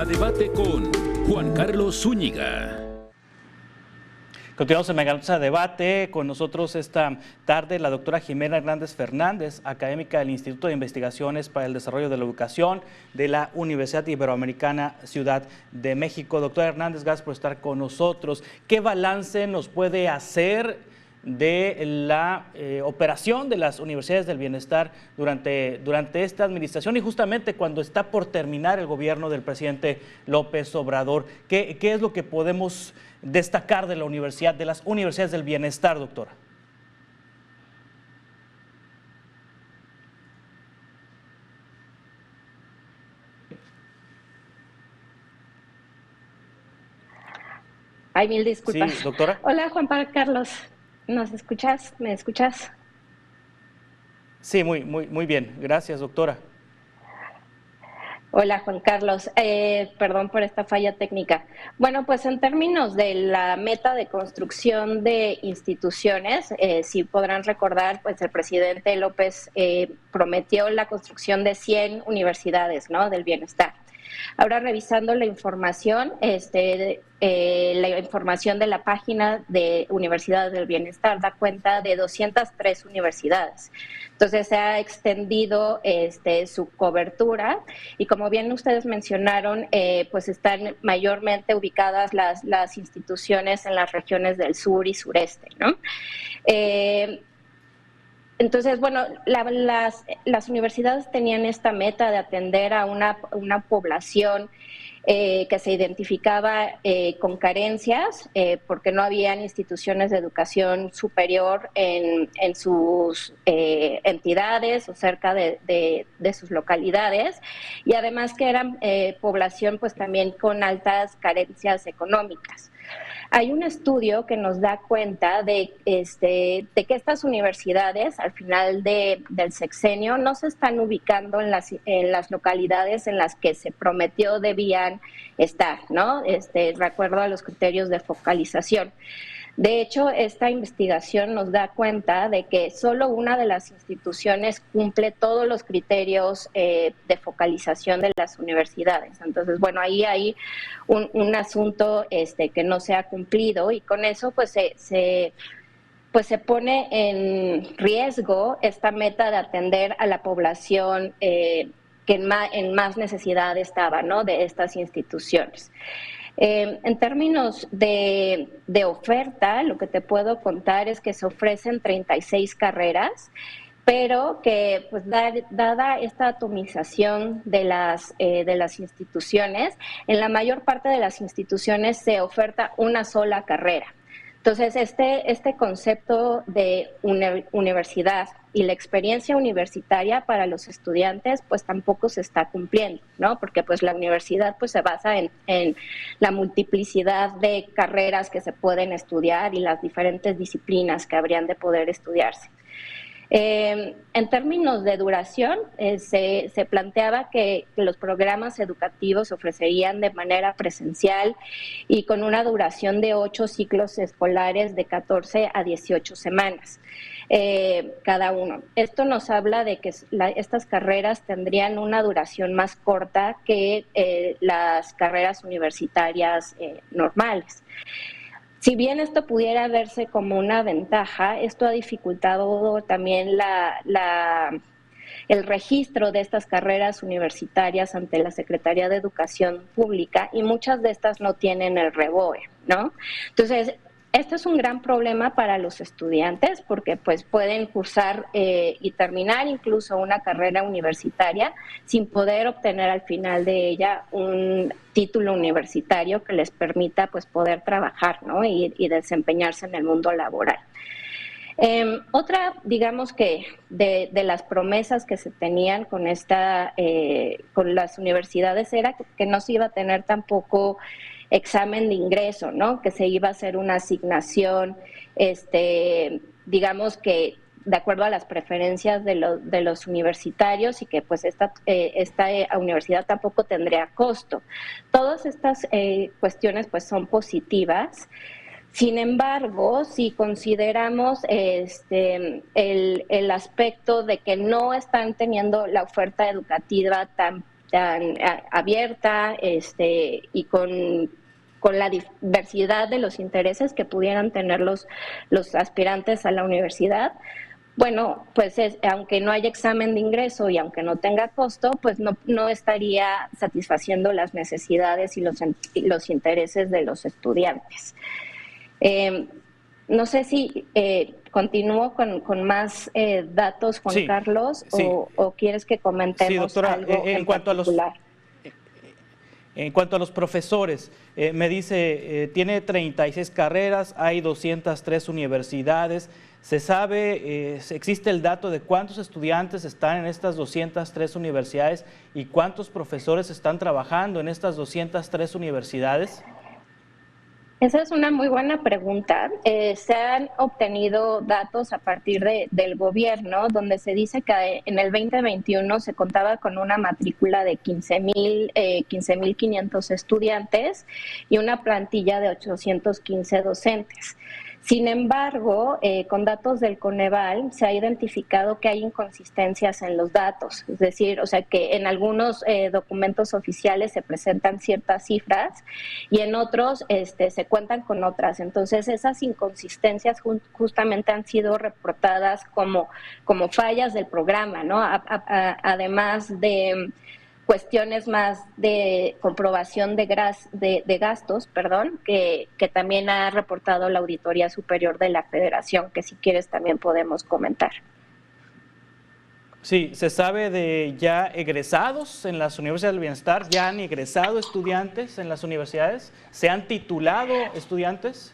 A Debate con Juan Carlos Zúñiga. Continuamos en Megalucha Debate. Con nosotros esta tarde la doctora Jimena Hernández Fernández, académica del Instituto de Investigaciones para el Desarrollo de la Educación de la Universidad Iberoamericana Ciudad de México. Doctora Hernández, gracias por estar con nosotros. ¿Qué balance nos puede hacer de la operación de las universidades del bienestar durante esta administración y justamente cuando está por terminar el gobierno del presidente López Obrador? ¿Qué es lo que podemos destacar de las universidades del bienestar, doctora? Ay, mil disculpas. Sí, doctora. Hola, Juan Carlos. ¿Nos escuchas? ¿Me escuchas? Sí, muy bien. Gracias, doctora. Hola, Juan Carlos. Perdón por esta falla técnica. Bueno, pues en términos de la meta de construcción de instituciones, si podrán recordar, pues el presidente López prometió la construcción de 100 universidades, ¿no?, del bienestar. Ahora, revisando la información, la información de la página de Universidades del Bienestar da cuenta de 203 universidades. Entonces, se ha extendido su cobertura y, como bien ustedes mencionaron, pues están mayormente ubicadas las instituciones en las regiones del sur y sureste, ¿no? Entonces, bueno, las universidades tenían esta meta de atender a una población que se identificaba con carencias porque no habían instituciones de educación superior en sus entidades o cerca de sus localidades, y además que eran población pues también con altas carencias económicas. Hay un estudio que nos da cuenta de que estas universidades al final del sexenio no se están ubicando en las localidades en las que se prometió debían estar, ¿no? De acuerdo a los criterios de focalización. De hecho, esta investigación nos da cuenta de que solo una de las instituciones cumple todos los criterios de focalización de las universidades. Entonces, bueno, ahí hay un asunto que no se ha cumplido, y con eso pues se pone en riesgo esta meta de atender a la población que en más necesidad estaba, ¿no?, de estas instituciones. En términos de oferta, lo que te puedo contar es que se ofrecen 36 carreras, pero que pues dada esta atomización de las instituciones, en la mayor parte de las instituciones se oferta una sola carrera. Entonces, este concepto de universidad y la experiencia universitaria para los estudiantes, pues tampoco se está cumpliendo, ¿no? Porque pues la universidad pues se basa en la multiplicidad de carreras que se pueden estudiar y las diferentes disciplinas que habrían de poder estudiarse. En términos de duración, se planteaba que los programas educativos se ofrecerían de manera presencial y con una duración de 8 ciclos escolares de 14 a 18 semanas cada uno. Esto nos habla de que estas carreras tendrían una duración más corta que las carreras universitarias normales. Si bien esto pudiera verse como una ventaja, esto ha dificultado también el registro de estas carreras universitarias ante la Secretaría de Educación Pública, y muchas de estas no tienen el REBOE, ¿no? Entonces, esto es un gran problema para los estudiantes porque pues pueden cursar y terminar incluso una carrera universitaria sin poder obtener al final de ella un título universitario que les permita pues poder trabajar, ¿no?, y desempeñarse en el mundo laboral. Otra, digamos que de las promesas que se tenían con las universidades era que no se iba a tener tampoco examen de ingreso, ¿no?, que se iba a hacer una asignación, digamos que de acuerdo a las preferencias de los universitarios, y que pues esta universidad tampoco tendría costo. Todas estas cuestiones pues son positivas. Sin embargo, si consideramos el aspecto de que no están teniendo la oferta educativa tan tan abierta y con la diversidad de los intereses que pudieran tener los aspirantes a la universidad. Bueno, pues aunque no haya examen de ingreso y aunque no tenga costo, pues no estaría satisfaciendo las necesidades y los intereses de los estudiantes. No sé si continúo con más datos, Juan Sí, Carlos, sí. o quieres que comentemos Sí, doctora, algo en particular. En cuanto a los profesores, me dice, tiene 36 carreras, hay 203 universidades. ¿Se sabe, existe el dato de cuántos estudiantes están en estas 203 universidades y cuántos profesores están trabajando en estas 203 universidades? Esa es una muy buena pregunta. Se han obtenido datos a partir del gobierno, donde se dice que en el 2021 se contaba con una matrícula de 15,500 estudiantes y una plantilla de 815 docentes. Sin embargo, con datos del Coneval se ha identificado que hay inconsistencias en los datos, es decir, o sea que en algunos documentos oficiales se presentan ciertas cifras y en otros se cuentan con otras. Entonces, esas inconsistencias justamente han sido reportadas como fallas del programa, ¿no? Además de cuestiones más de comprobación de gastos, que también ha reportado la Auditoría Superior de la Federación, que si quieres también podemos comentar. Sí, se sabe de ya egresados en las universidades del bienestar, ya han egresado estudiantes en las universidades, ¿se han titulado estudiantes?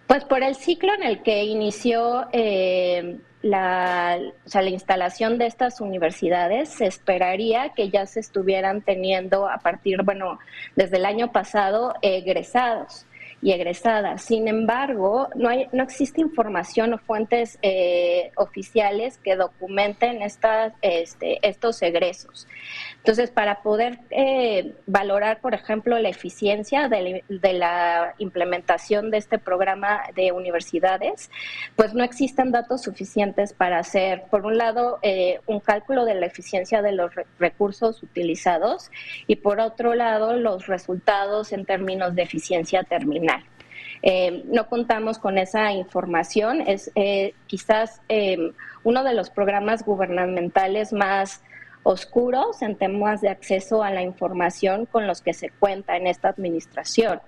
Pues por el ciclo en el que inició la instalación de estas universidades, se esperaría que ya se estuvieran teniendo desde el año pasado egresados y egresadas. Sin embargo, no existe información o fuentes oficiales que documenten estos egresos. Entonces, para poder valorar, por ejemplo, la eficiencia de la implementación de este programa de universidades, pues no existen datos suficientes para hacer, por un lado, un cálculo de la eficiencia de los recursos utilizados y, por otro lado, los resultados en términos de eficiencia terminal. No contamos con esa información, es quizás uno de los programas gubernamentales más oscuros en temas de acceso a la información con los que se cuenta en esta administración.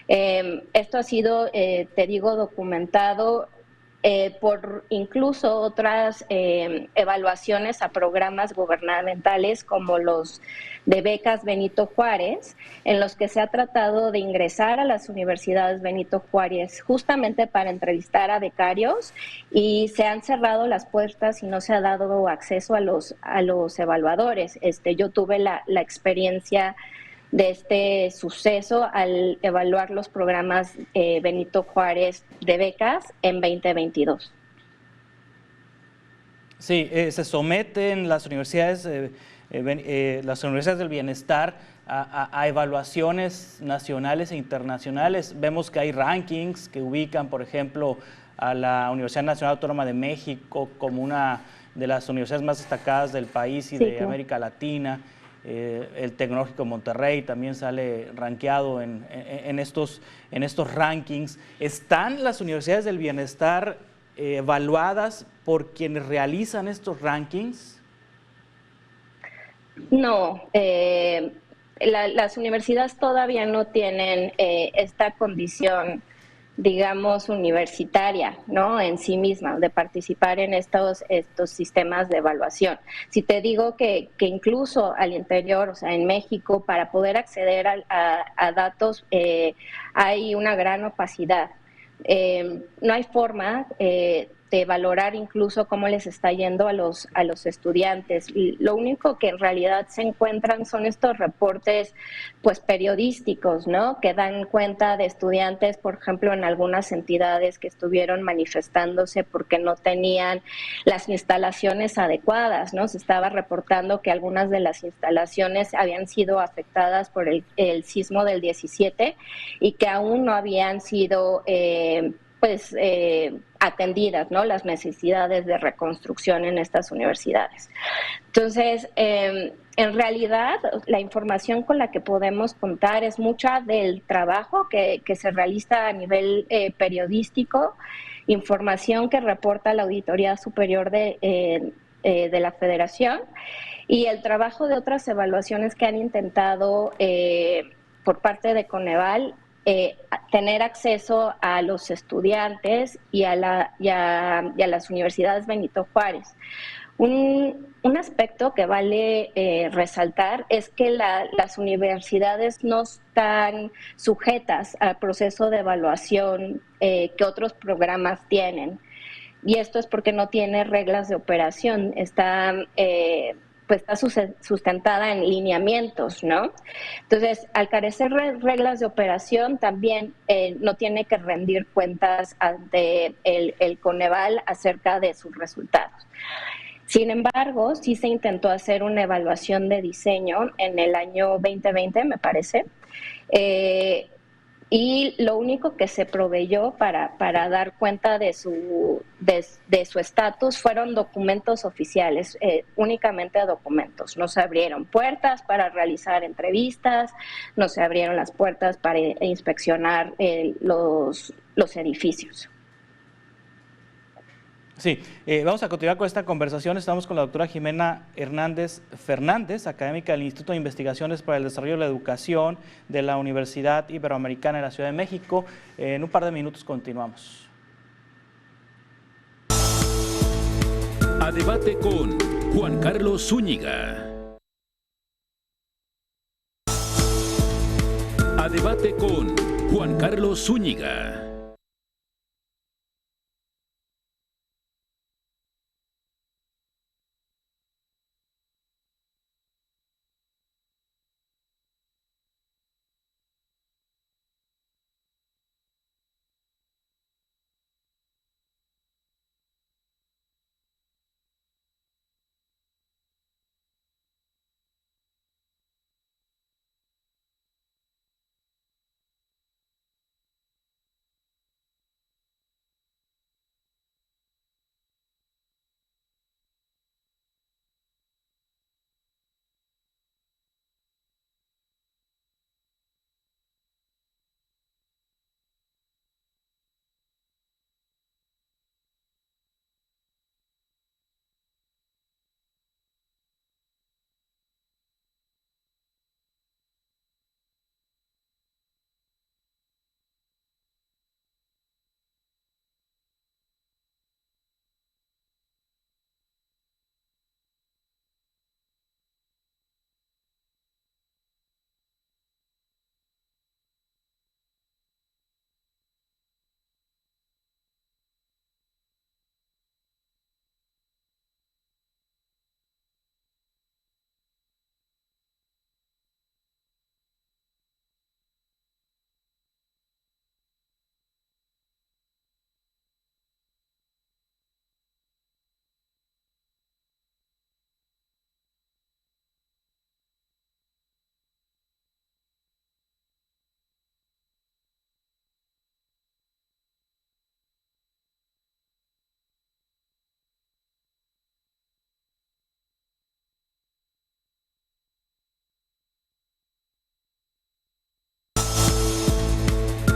Esto ha sido, te digo, documentado por incluso otras evaluaciones a programas gubernamentales como los de becas Benito Juárez, en los que se ha tratado de ingresar a las universidades Benito Juárez justamente para entrevistar a becarios y se han cerrado las puertas y no se ha dado acceso a los evaluadores. Yo tuve la experiencia de este suceso al evaluar los programas Benito Juárez de becas en 2022. Sí, se someten las universidades del bienestar a evaluaciones nacionales e internacionales. Vemos que hay rankings que ubican, por ejemplo, a la Universidad Nacional Autónoma de México como una de las universidades más destacadas del país y de América Latina. El Tecnológico de Monterrey también sale rankeado en estos rankings. ¿Están las universidades del bienestar evaluadas por quienes realizan estos rankings? No, las universidades todavía no tienen esta condición, digamos, universitaria, ¿no? En sí misma, de participar en estos sistemas de evaluación. Si te digo que incluso al interior, o sea, en México, para poder acceder a datos hay una gran opacidad. No hay forma de valorar incluso cómo les está yendo a los estudiantes. Y lo único que en realidad se encuentran son estos reportes pues periodísticos, ¿no? Que dan cuenta de estudiantes, por ejemplo, en algunas entidades que estuvieron manifestándose porque no tenían las instalaciones adecuadas, ¿no? Se estaba reportando que algunas de las instalaciones habían sido afectadas por el sismo del 17 y que aún no habían sido atendidas, ¿no? Las necesidades de reconstrucción en estas universidades. Entonces, en realidad, la información con la que podemos contar es mucha del trabajo que se realiza a nivel periodístico, información que reporta la Auditoría Superior de la Federación y el trabajo de otras evaluaciones que han intentado por parte de Coneval tener acceso a los estudiantes y a las universidades Benito Juárez. Un aspecto que vale resaltar es que las universidades no están sujetas al proceso de evaluación que otros programas tienen. Y esto es porque no tiene reglas de operación, está sustentada en lineamientos, ¿no? Entonces, al carecer reglas de operación, también no tiene que rendir cuentas ante el Coneval acerca de sus resultados. Sin embargo, sí se intentó hacer una evaluación de diseño en el año 2020, me parece, y lo único que se proveyó para dar cuenta de su estatus fueron documentos oficiales, únicamente documentos. No se abrieron puertas para realizar entrevistas, no se abrieron las puertas para inspeccionar los edificios. Sí, vamos a continuar con esta conversación. Estamos con la doctora Jimena Hernández Fernández, académica del Instituto de Investigaciones para el Desarrollo de la Educación de la Universidad Iberoamericana de la Ciudad de México. En un par de minutos continuamos. A debate con Juan Carlos Zúñiga. A debate con Juan Carlos Zúñiga.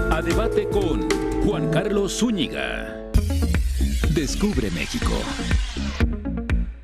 A debate con Juan Carlos Zúñiga. Descubre México.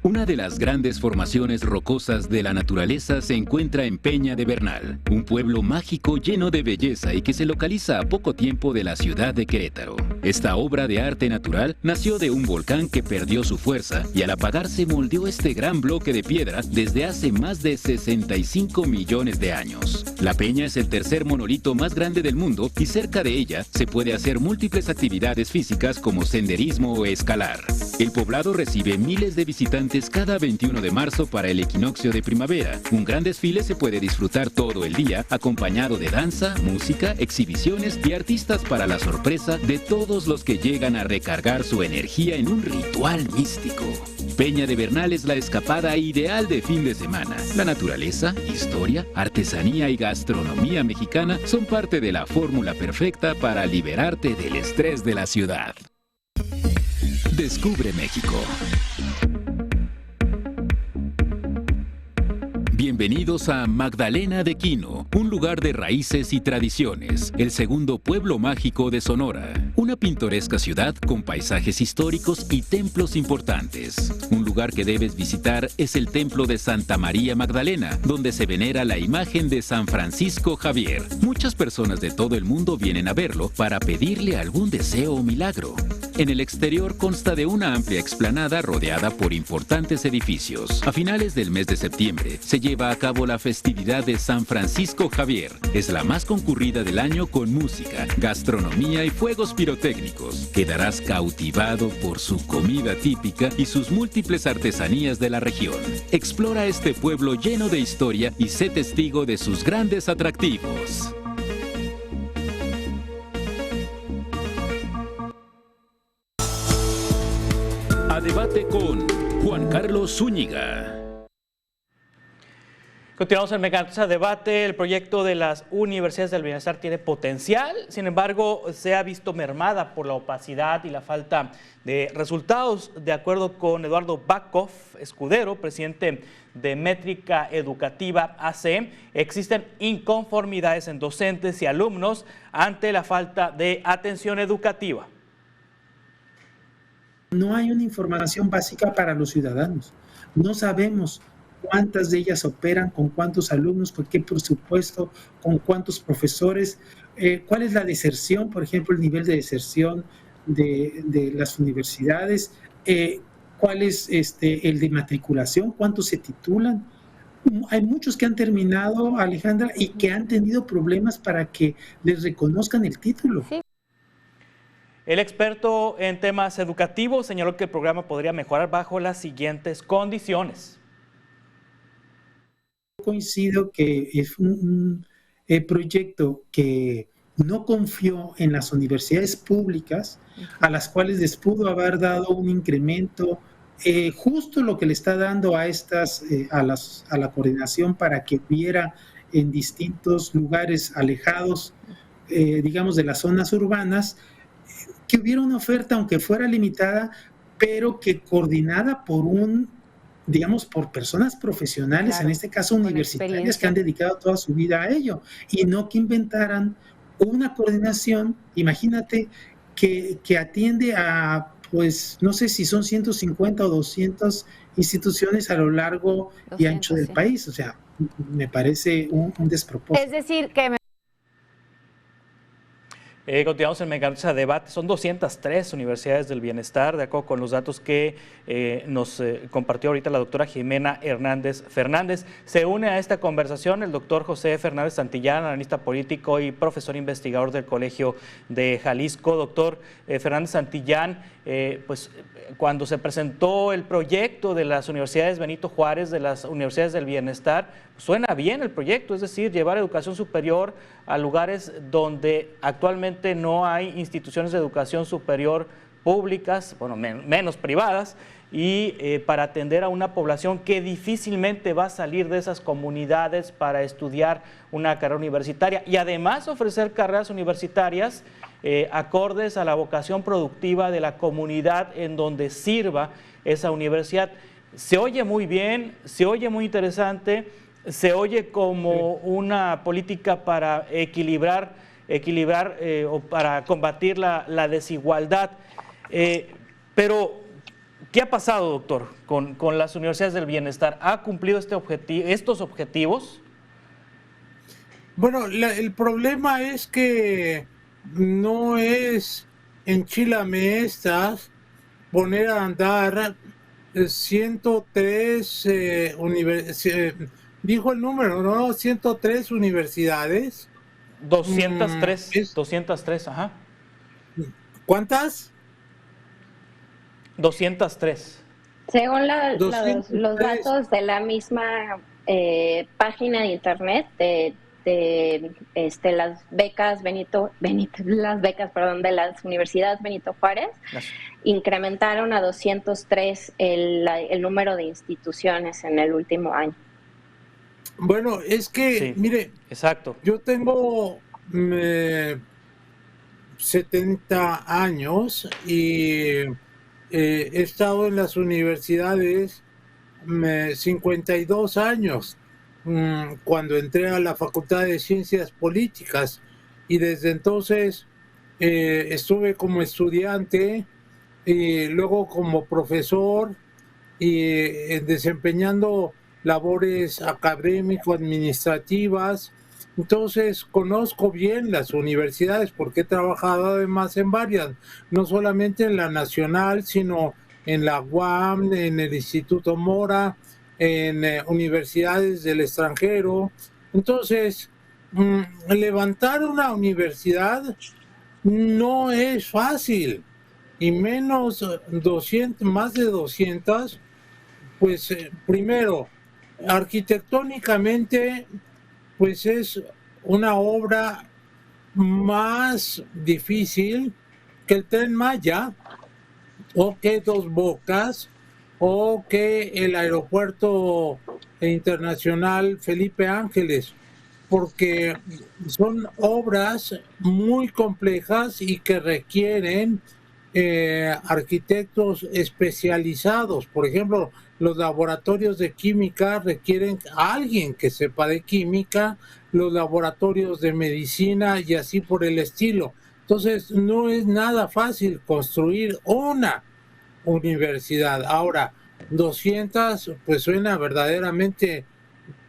Una de las grandes formaciones rocosas de la naturaleza se encuentra en Peña de Bernal, un pueblo mágico lleno de belleza y que se localiza a poco tiempo de la ciudad de Querétaro. Esta obra de arte natural nació de un volcán que perdió su fuerza y al apagarse moldeó este gran bloque de piedra desde hace más de 65 millones de años. La peña es el tercer monolito más grande del mundo y cerca de ella se puede hacer múltiples actividades físicas como senderismo o escalar. El poblado recibe miles de visitantes cada 21 de marzo para el equinoccio de primavera. Un gran desfile se puede disfrutar todo el día, acompañado de danza, música, exhibiciones y artistas para la sorpresa de todos los que llegan a recargar su energía en un ritual místico. Peña de Bernal es la escapada ideal de fin de semana. La naturaleza, historia, artesanía y gastronomía mexicana son parte de la fórmula perfecta para liberarte del estrés de la ciudad. Descubre México. Bienvenidos a Magdalena de Quino, un lugar de raíces y tradiciones, el segundo pueblo mágico de Sonora. Una pintoresca ciudad con paisajes históricos y templos importantes. Un lugar que debes visitar es el templo de Santa María Magdalena, donde se venera la imagen de San Francisco Javier. Muchas personas de todo el mundo vienen a verlo para pedirle algún deseo o milagro. En el exterior consta de una amplia explanada rodeada por importantes edificios. A finales del mes de septiembre se lleva a cabo la festividad de San Francisco Javier. Es la más concurrida del año con música, gastronomía y fuegos pirotécnicos. Quedarás cautivado por su comida típica y sus múltiples artesanías de la región. Explora este pueblo lleno de historia y sé testigo de sus grandes atractivos. A debate con Juan Carlos Zúñiga. Continuamos en Meganuncia Debate. El proyecto de las universidades del bienestar tiene potencial, sin embargo, se ha visto mermada por la opacidad y la falta de resultados. De acuerdo con Eduardo Bakov Escudero, presidente de Métrica Educativa AC, existen inconformidades en docentes y alumnos ante la falta de atención educativa. No hay una información básica para los ciudadanos. No sabemos cuántas de ellas operan, con cuántos alumnos, con qué presupuesto, con cuántos profesores, cuál es la deserción, por ejemplo, el nivel de deserción de las universidades, cuál es el de matriculación, cuántos se titulan. Hay muchos que han terminado, Alejandra, y que han tenido problemas para que les reconozcan el título. Sí. El experto en temas educativos señaló que el programa podría mejorar bajo las siguientes condiciones. Coincido que es un proyecto que no confió en las universidades públicas, a las cuales les pudo haber dado un incremento, justo lo que le está dando a estas, a la coordinación para que hubiera en distintos lugares alejados, digamos, de las zonas urbanas, que hubiera una oferta, aunque fuera limitada, pero que coordinada por por personas profesionales, claro, en este caso universitarias, que han dedicado toda su vida a ello, y no que inventaran una coordinación, imagínate, que atiende a, pues, no sé si son 150 o 200 instituciones a lo largo 200, y ancho del país. O sea, me parece un despropósito. Es decir, que continuamos en Meganuncia Debate. Son 203 universidades del bienestar, de acuerdo con los datos que nos compartió ahorita la doctora Jimena Hernández Fernández. Se une a esta conversación el doctor José Fernández Santillán, analista político y profesor investigador del Colegio de Jalisco. Doctor Fernández Santillán, pues cuando se presentó el proyecto de las universidades Benito Juárez, de las universidades del bienestar, suena bien el proyecto, es decir, llevar educación superior a lugares donde actualmente no hay instituciones de educación superior públicas, bueno, menos privadas, y para atender a una población que difícilmente va a salir de esas comunidades para estudiar una carrera universitaria, y además ofrecer carreras universitarias acordes a la vocación productiva de la comunidad en donde sirva esa universidad. Se oye muy bien, se oye muy interesante, se oye como una política para equilibrar o para combatir la desigualdad. Pero, ¿qué ha pasado, doctor, con las universidades del bienestar? ¿Ha cumplido estos objetivos? Bueno, el problema es que no es enchilame estas, poner a andar 103 universidades. Dijo el número, ¿no? 103 universidades. 203, ajá. ¿Cuántas? 203. Según los datos de la misma página de internet de las becas de las universidades Benito Juárez, incrementaron a 203 el número de instituciones en el último año. Bueno, es que, sí, mire, exacto. Yo tengo 70 años y he estado en las universidades 52 años. cuando entré a la Facultad de Ciencias Políticas, y desde entonces estuve como estudiante y luego como profesor y desempeñando labores académico-administrativas. Entonces conozco bien las universidades porque he trabajado además en varias, no solamente en la nacional, sino en la UAM, en el Instituto Mora, en universidades del extranjero. Entonces, levantar una universidad no es fácil, y menos 200, más de 200, pues primero, arquitectónicamente, pues es una obra más difícil que el Tren Maya, o que Dos Bocas, o que el aeropuerto internacional Felipe Ángeles, porque son obras muy complejas y que requieren arquitectos especializados. Por ejemplo, los laboratorios de química requieren a alguien que sepa de química, los laboratorios de medicina y así por el estilo. Entonces, no es nada fácil construir una universidad. Ahora, 200, pues suena verdaderamente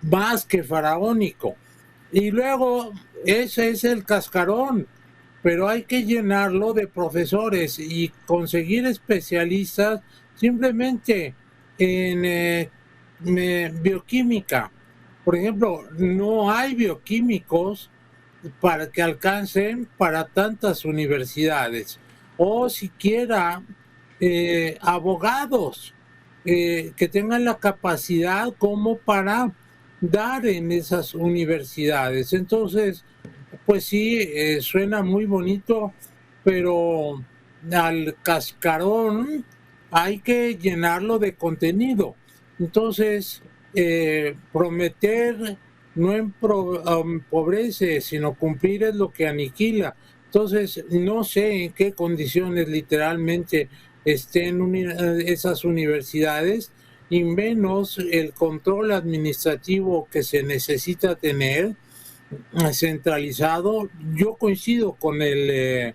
más que faraónico. Y luego, ese es el cascarón, pero hay que llenarlo de profesores y conseguir especialistas simplemente en bioquímica. Por ejemplo, no hay bioquímicos para que alcancen para tantas universidades, o siquiera abogados que tengan la capacidad como para dar en esas universidades. Entonces, pues sí, suena muy bonito, pero al cascarón hay que llenarlo de contenido. Entonces, prometer no empobrece, sino cumplir es lo que aniquila. Entonces, no sé en qué condiciones literalmente estén esas universidades, y menos el control administrativo que se necesita tener centralizado. Yo coincido con el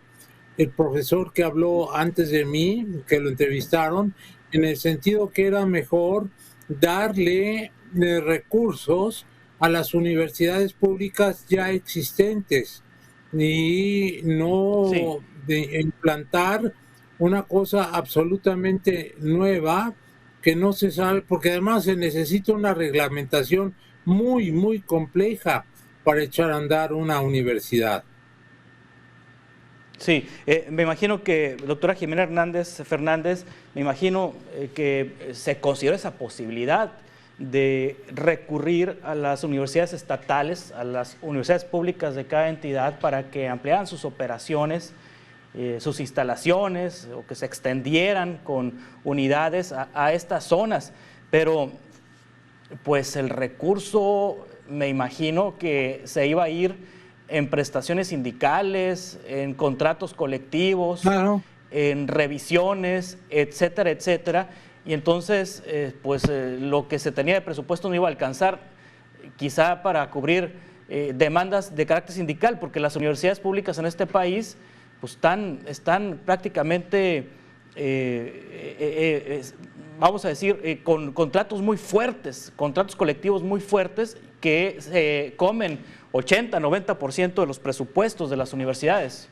profesor que habló antes de mí, que lo entrevistaron, en el sentido que era mejor darle recursos a las universidades públicas ya existentes y no de implantar una cosa absolutamente nueva que no se sabe, porque además se necesita una reglamentación muy, muy compleja para echar a andar una universidad. Sí, me imagino que, doctora Jimena Fernández, me imagino que se considera esa posibilidad de recurrir a las universidades estatales, a las universidades públicas de cada entidad para que ampliaran sus operaciones, sus instalaciones, o que se extendieran con unidades a estas zonas. Pero pues el recurso, me imagino que se iba a ir en prestaciones sindicales, en contratos colectivos, claro, en revisiones, etcétera, etcétera. Y entonces, lo que se tenía de presupuesto no iba a alcanzar, quizá para cubrir demandas de carácter sindical, porque las universidades públicas en este país pues están prácticamente, vamos a decir, con contratos muy fuertes, contratos colectivos muy fuertes que se comen 80-90% de los presupuestos de las universidades.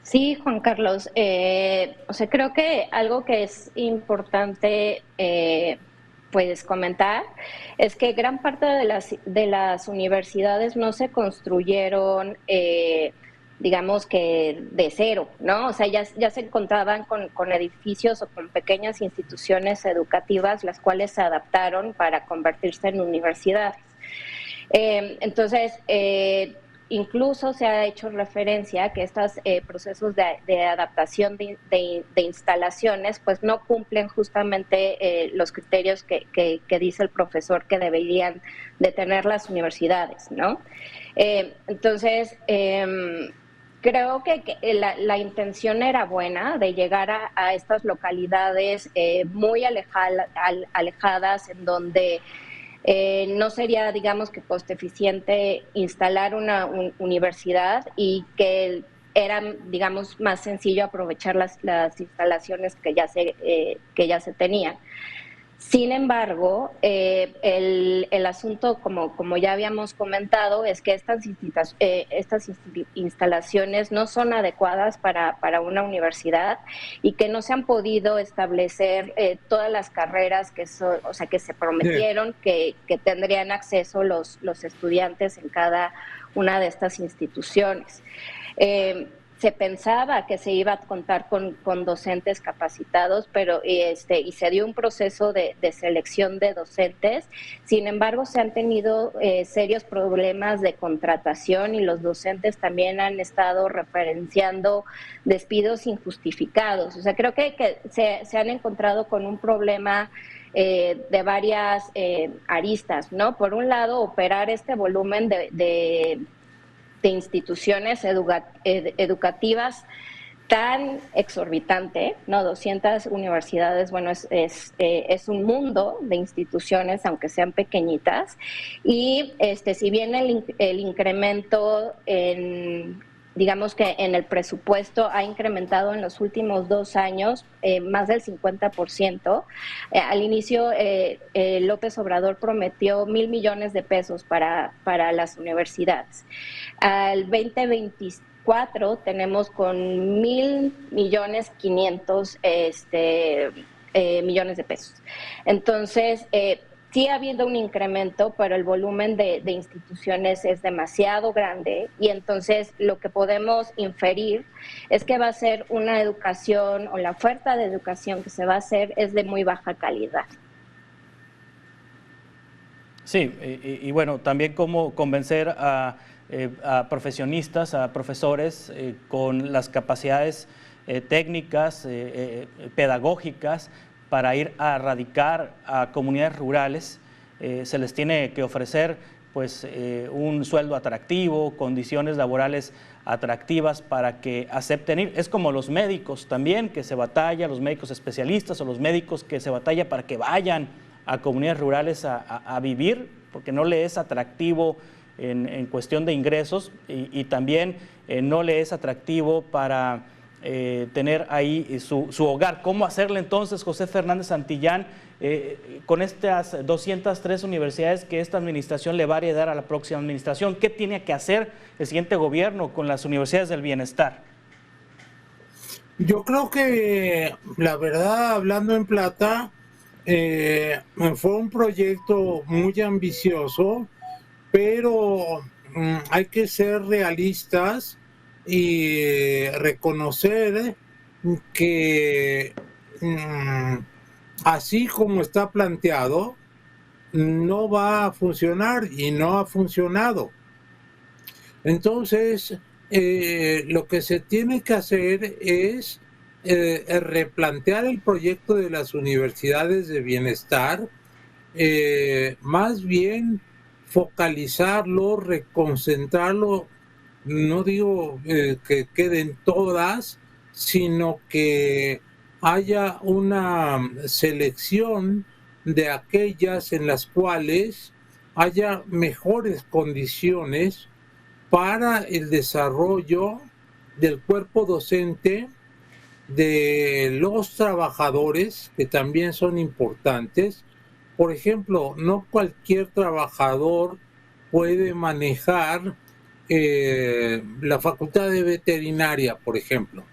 Sí, Juan Carlos. Creo que algo que es importante pues comentar es que gran parte de las universidades no se construyeron digamos que de cero, ¿no? O sea, ya se encontraban con edificios o con pequeñas instituciones educativas, las cuales se adaptaron para convertirse en universidades. Entonces, incluso se ha hecho referencia a que estos procesos de adaptación de instalaciones pues no cumplen justamente los criterios que dice el profesor que deberían de tener las universidades, ¿no? Entonces, creo que la intención era buena de llegar a estas localidades muy alejadas, en donde no sería, digamos, que coste eficiente instalar una universidad y que era, digamos, más sencillo aprovechar las instalaciones que ya se tenían. Sin embargo, el asunto, como ya habíamos comentado, es que estas instalaciones no son adecuadas para una universidad y que no se han podido establecer todas las carreras que se prometieron que tendrían acceso los estudiantes en cada una de estas instituciones. Se pensaba que se iba a contar con docentes capacitados, pero y se dio un proceso de selección de docentes. Sin embargo, se han tenido serios problemas de contratación y los docentes también han estado referenciando despidos injustificados. O sea, creo que se han encontrado con un problema de varias aristas, ¿no? Por un lado, operar este volumen de instituciones educativas tan exorbitante, ¿no? 200 universidades, bueno, es un mundo de instituciones, aunque sean pequeñitas, y si bien el incremento digamos que en el presupuesto ha incrementado en los últimos 2 años más del 50%. Al inicio López Obrador prometió 1,000 millones de pesos para las universidades. Al 2024 tenemos con 1,000,500,000 millones de pesos. Entonces, sí ha habido un incremento, pero el volumen de instituciones es demasiado grande y entonces lo que podemos inferir es que va a ser una educación o la oferta de educación que se va a hacer es de muy baja calidad. Sí, y bueno, también cómo convencer a profesionistas, a profesores con las capacidades técnicas, pedagógicas, para ir a radicar a comunidades rurales. Se les tiene que ofrecer pues, un sueldo atractivo, condiciones laborales atractivas para que acepten ir. Es como los médicos también, que se batalla, los médicos especialistas o los médicos que se batalla para que vayan a comunidades rurales a vivir, porque no le es atractivo en cuestión de ingresos y también no le es atractivo para tener ahí su hogar. ¿Cómo hacerle entonces, José Fernández Santillán, con estas 203 universidades que esta administración le va a heredar a la próxima administración? ¿Qué tiene que hacer el siguiente gobierno con las universidades del bienestar? Yo creo que, la verdad, hablando en plata, fue un proyecto muy ambicioso, pero hay que ser realistas y reconocer que así como está planteado no va a funcionar y no ha funcionado. Entonces lo que se tiene que hacer es replantear el proyecto de las universidades de bienestar, más bien focalizarlo, reconcentrarlo. No digo que queden todas, sino que haya una selección de aquellas en las cuales haya mejores condiciones para el desarrollo del cuerpo docente, de los trabajadores, que también son importantes. Por ejemplo, no cualquier trabajador puede manejar la facultad de veterinaria, por ejemplo.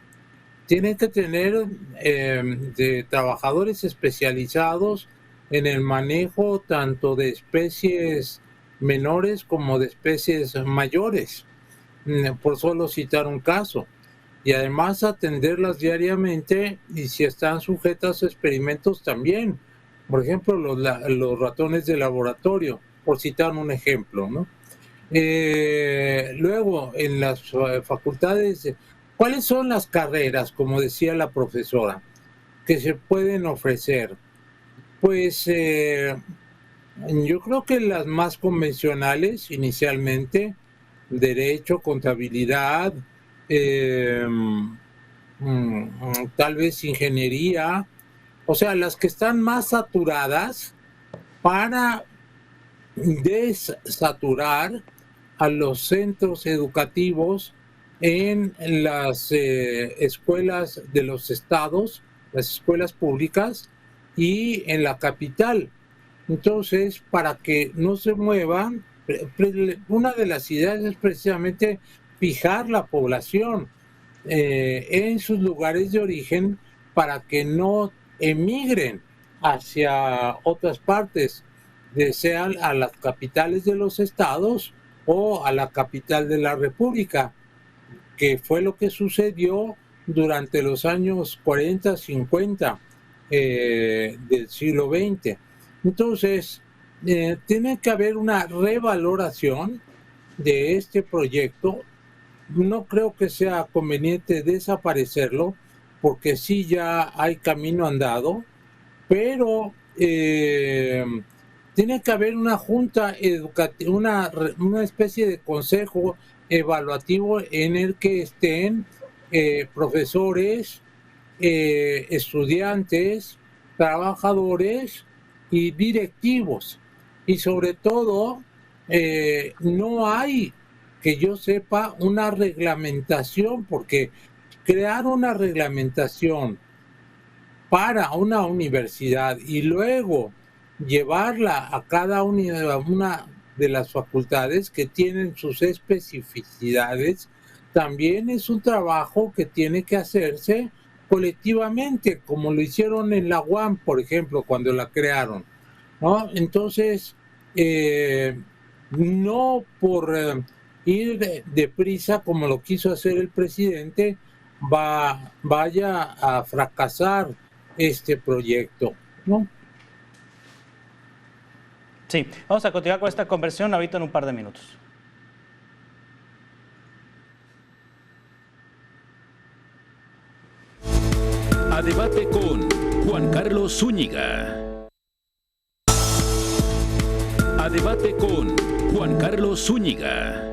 Tienen que tener de trabajadores especializados en el manejo tanto de especies menores como de especies mayores, por solo citar un caso. Y además atenderlas diariamente y si están sujetas a experimentos también. Por ejemplo, los ratones de laboratorio, por citar un ejemplo, ¿no? Luego, en las facultades, ¿cuáles son las carreras, como decía la profesora, que se pueden ofrecer? Pues yo creo que las más convencionales, inicialmente, derecho, contabilidad, tal vez ingeniería, o sea, las que están más saturadas para desaturar a los centros educativos en las escuelas de los estados, las escuelas públicas y en la capital. Entonces, para que no se muevan, una de las ideas es precisamente fijar la población en sus lugares de origen para que no emigren hacia otras partes, sean a las capitales de los estados o a la capital de la República, que fue lo que sucedió durante los años 40, 50 del siglo XX. Entonces, tiene que haber una revaloración de este proyecto. No creo que sea conveniente desaparecerlo, porque sí ya hay camino andado, pero tiene que haber una junta educativa, una especie de consejo evaluativo en el que estén profesores, estudiantes, trabajadores y directivos. Y sobre todo, no hay, que yo sepa, una reglamentación, porque crear una reglamentación para una universidad y luego llevarla a cada una de las facultades que tienen sus especificidades, también es un trabajo que tiene que hacerse colectivamente, como lo hicieron en la UAM, por ejemplo, cuando la crearon, ¿no? Entonces, no por ir deprisa, como lo quiso hacer el presidente, vaya a fracasar este proyecto, ¿no? Sí, vamos a continuar con esta conversión ahorita en un par de minutos. A debate con Juan Carlos Zúñiga. A debate con Juan Carlos Zúñiga.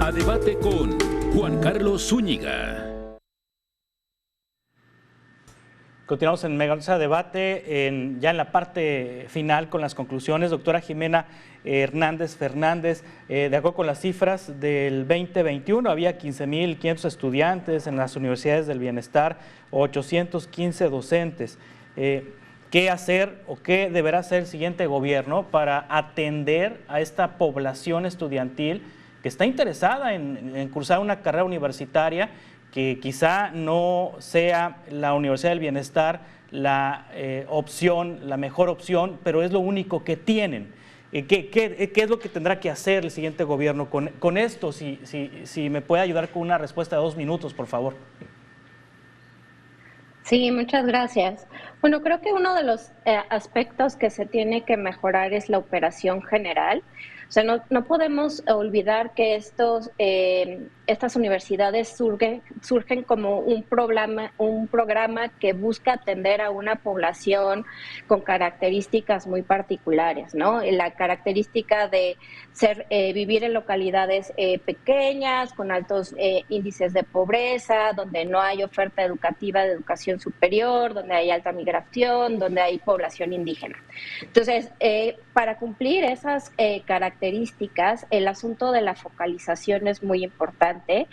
A debate con Juan Carlos Zúñiga. Continuamos en Mesa de Debate, ya en la parte final con las conclusiones. Doctora Jimena Hernández Fernández, de acuerdo con las cifras del 2021, había 15,500 estudiantes en las universidades del bienestar, 815 docentes. ¿Qué hacer o qué deberá hacer el siguiente gobierno para atender a esta población estudiantil que está interesada en cursar una carrera universitaria, que quizá no sea la Universidad del Bienestar la opción, la mejor opción, pero es lo único que tienen? ¿Qué es lo que tendrá que hacer el siguiente gobierno con esto? Si me puede ayudar con una respuesta de 2 minutos, por favor. Sí, muchas gracias. Bueno, creo que uno de los aspectos que se tiene que mejorar es la operación general. O sea, no podemos olvidar que estas universidades surgen como un programa que busca atender a una población con características muy particulares, ¿no? La característica de vivir en localidades pequeñas, con altos índices de pobreza, donde no hay oferta educativa de educación superior, donde hay alta migración, donde hay población indígena. Entonces, para cumplir esas características, el asunto de la focalización es muy importante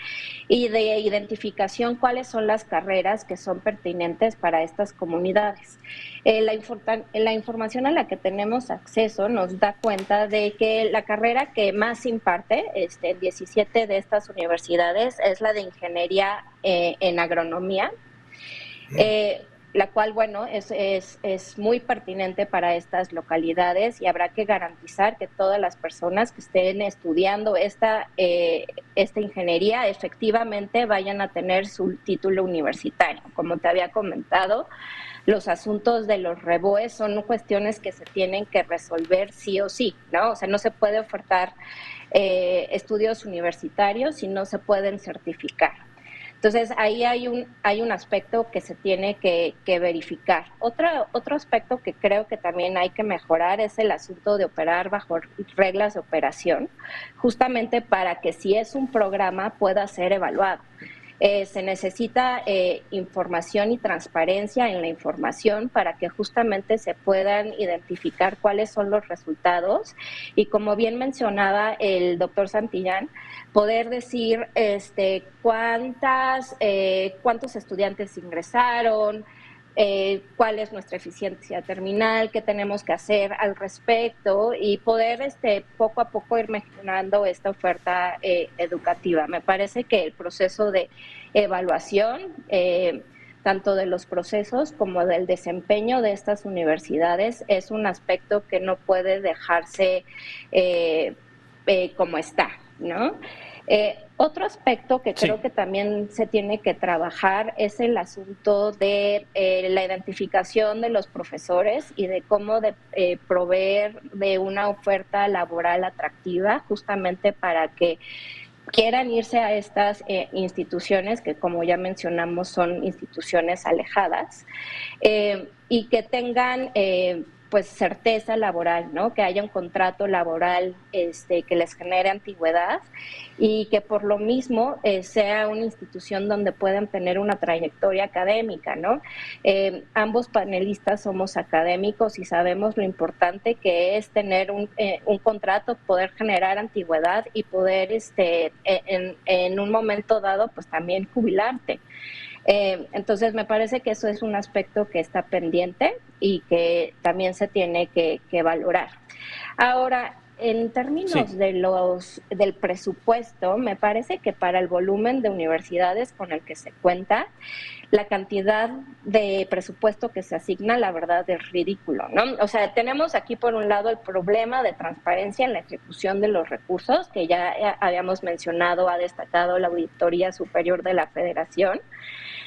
y de identificación cuáles son las carreras que son pertinentes para estas comunidades. La información a la que tenemos acceso nos da cuenta de que la carrera que más imparte en 17 de estas universidades es la de ingeniería en agronomía. La cual, bueno, es muy pertinente para estas localidades y habrá que garantizar que todas las personas que estén estudiando esta ingeniería efectivamente vayan a tener su título universitario. Como te había comentado, los asuntos de los REBOE son cuestiones que se tienen que resolver sí o sí, ¿no? O sea, no se puede ofertar estudios universitarios si no se pueden certificar. Entonces, ahí hay un aspecto que se tiene que verificar. Otro aspecto que creo que también hay que mejorar es el asunto de operar bajo reglas de operación, justamente para que si es un programa pueda ser evaluado. Se necesita información y transparencia en la información para que justamente se puedan identificar cuáles son los resultados y, como bien mencionaba el doctor Santillán, poder decir cuántos estudiantes ingresaron, cuál es nuestra eficiencia terminal, qué tenemos que hacer al respecto y poder poco a poco ir mejorando esta oferta educativa. Me parece que el proceso de evaluación, tanto de los procesos como del desempeño de estas universidades, es un aspecto que no puede dejarse como está, ¿no? Otro aspecto que creo que también se tiene que trabajar es el asunto de la identificación de los profesores y de cómo proveer de una oferta laboral atractiva, justamente para que quieran irse a estas instituciones que, como ya mencionamos, son instituciones alejadas, y que tengan pues certeza laboral, ¿no? Que haya un contrato laboral que les genere antigüedad y que por lo mismo sea una institución donde puedan tener una trayectoria académica, ¿no? Ambos panelistas somos académicos y sabemos lo importante que es tener un contrato, poder generar antigüedad y poder en un momento dado pues también jubilarte. Entonces me parece que eso es un aspecto que está pendiente y que también se tiene que valorar. Ahora, en términos del presupuesto, me parece que para el volumen de universidades con el que se cuenta, la cantidad de presupuesto que se asigna, la verdad, es ridículo, ¿no? O sea, tenemos aquí por un lado el problema de transparencia en la ejecución de los recursos, que ya habíamos mencionado, ha destacado la Auditoría Superior de la Federación.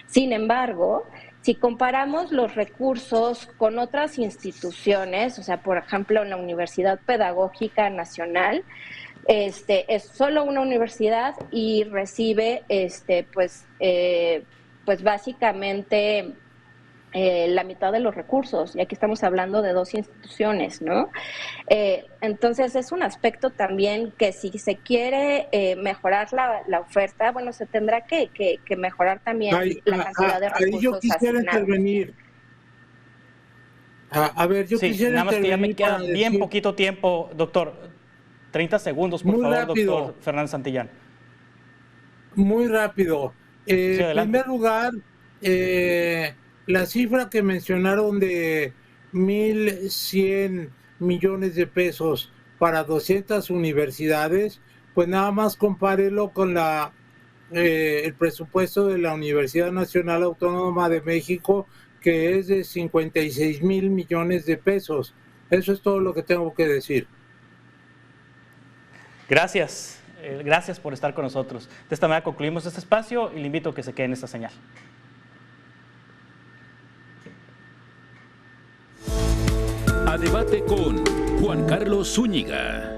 Sin embargo, si comparamos los recursos con otras instituciones, o sea, por ejemplo, en la Universidad Pedagógica Nacional, es solo una universidad y recibe, pues básicamente la mitad de los recursos, y aquí estamos hablando de 2 instituciones, ¿no? Entonces es un aspecto también que si se quiere mejorar la oferta, bueno, se tendrá que mejorar también la cantidad de recursos. Ahí yo quisiera intervenir. A ver, yo quisiera nada más intervenir. Que ya me queda bien poquito tiempo, doctor. 30 segundos, por favor, rápido. Doctor Fernández Santillán. Muy rápido. En primer lugar, la cifra que mencionaron de 1,100 millones de pesos para 200 universidades, pues nada más compárelo con el presupuesto de la Universidad Nacional Autónoma de México, que es de 56,000 millones de pesos. Eso es todo lo que tengo que decir. Gracias. Gracias por estar con nosotros. De esta manera concluimos este espacio y le invito a que se quede en esta señal. A debate con Juan Carlos Zúñiga.